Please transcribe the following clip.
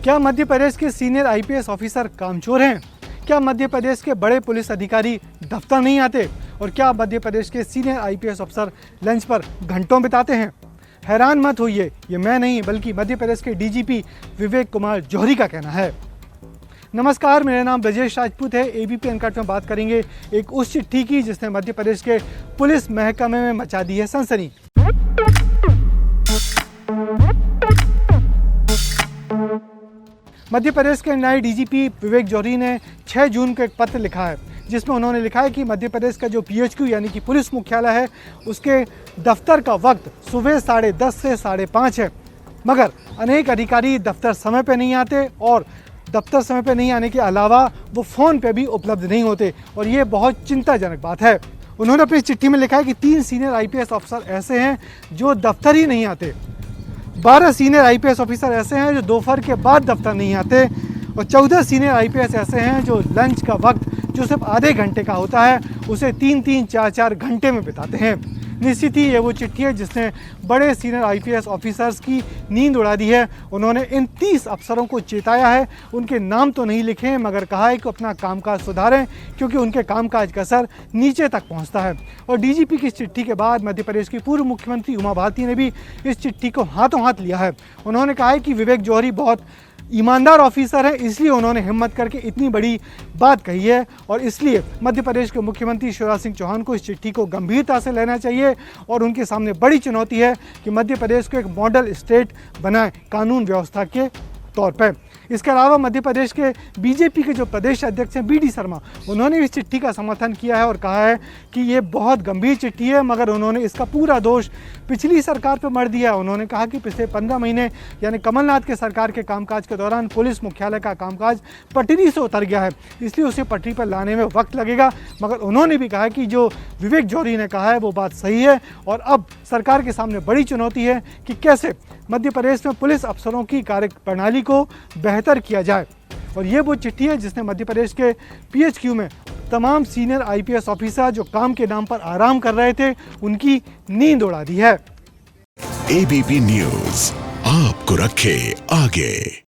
क्या मध्य प्रदेश के senior IPS officer कामचोर हैं? क्या मध्य प्रदेश के बड़े पुलिस अधिकारी दफ्तर नहीं आते? और क्या मध्य प्रदेश के सीनियर आईपीएस अफसर लंच पर घंटों बिताते हैं? हैरान मत होइए, ये मैं नहीं बल्कि मध्य प्रदेश के डीजीपी विवेक कुमार जौहरी का कहना है। नमस्कार, मेरा नाम ब्रजेश राजपूत है। एबीपी अनकट में बात करेंगे एक उस चिट्ठी की जिसने मध्य प्रदेश के पुलिस महकमे में मचा दी है सनसनी। मध्य प्रदेश के नए डीजीपी विवेक जौहरी ने 6 जून को एक पत्र लिखा है जिसमें उन्होंने लिखा है कि मध्य प्रदेश का जो पीएचक्यू यानी कि पुलिस मुख्यालय है उसके दफ्तर का वक्त सुबह 10:30 से 5:30 है, मगर अनेक अधिकारी दफ्तर समय पर नहीं आते और दफ्तर समय पर नहीं आने के अलावा वो फ़ोन पे भी उपलब्ध नहीं होते और ये बहुत चिंताजनक बात है। उन्होंने अपनी चिट्ठी में लिखा है कि 3 सीनियर आईपीएस अफसर ऐसे हैं जो दफ्तर ही नहीं आते, 12 सीनियर आईपीएस ऑफिसर ऐसे हैं जो दोपहर के बाद दफ्तर नहीं आते और 14 सीनियर आईपीएस ऐसे हैं जो लंच का वक्त जो सिर्फ आधे घंटे का होता है उसे 3-3, 4-4 घंटे में बिताते हैं। निश्चित ही ये वो चिट्ठी है जिसने बड़े सीनियर आईपीएस ऑफिसर्स की नींद उड़ा दी है। उन्होंने इन 30 अफसरों को चेताया है, उनके नाम तो नहीं लिखे हैं मगर कहा है कि अपना कामकाज सुधारें क्योंकि उनके कामकाज का असर नीचे तक पहुंचता है। और डीजीपी की चिट्ठी के बाद मध्य प्रदेश की पूर्व मुख्यमंत्री उमा भारती ने भी इस चिट्ठी को हाथों हाथ लिया है। उन्होंने कहा है कि विवेक जौहरी बहुत ईमानदार ऑफिसर है, इसलिए उन्होंने हिम्मत करके इतनी बड़ी बात कही है और इसलिए मध्य प्रदेश के मुख्यमंत्री शिवराज सिंह चौहान को इस चिट्ठी को गंभीरता से लेना चाहिए और उनके सामने बड़ी चुनौती है कि मध्य प्रदेश को एक मॉडल स्टेट बनाए कानून व्यवस्था के तौर पर। इसके अलावा मध्य प्रदेश के बीजेपी के जो प्रदेश अध्यक्ष हैं बीडी शर्मा, उन्होंने इस चिट्ठी का समर्थन किया है और कहा है कि ये बहुत गंभीर चिट्ठी है, मगर उन्होंने इसका पूरा दोष पिछली सरकार पर मढ़ दिया। उन्होंने कहा कि पिछले 15 महीने यानी कमलनाथ के सरकार के कामकाज के दौरान पुलिस मुख्यालय का कामकाज पटरी से उतर गया है, इसलिए उसे पटरी पर लाने में वक्त लगेगा। मगर उन्होंने भी कहा कि जो विवेक जौहरी ने कहा है वो बात सही है और अब सरकार के सामने बड़ी चुनौती है कि कैसे मध्य प्रदेश में पुलिस अफसरों की कार्य प्रणाली को बेहतर किया जाए। और ये वो चिट्ठी है जिसने मध्य प्रदेश के पीएचक्यू में तमाम सीनियर आईपीएस ऑफिसर जो काम के नाम पर आराम कर रहे थे उनकी नींद उड़ा दी है। एबीपी न्यूज़ आपको रखे आगे।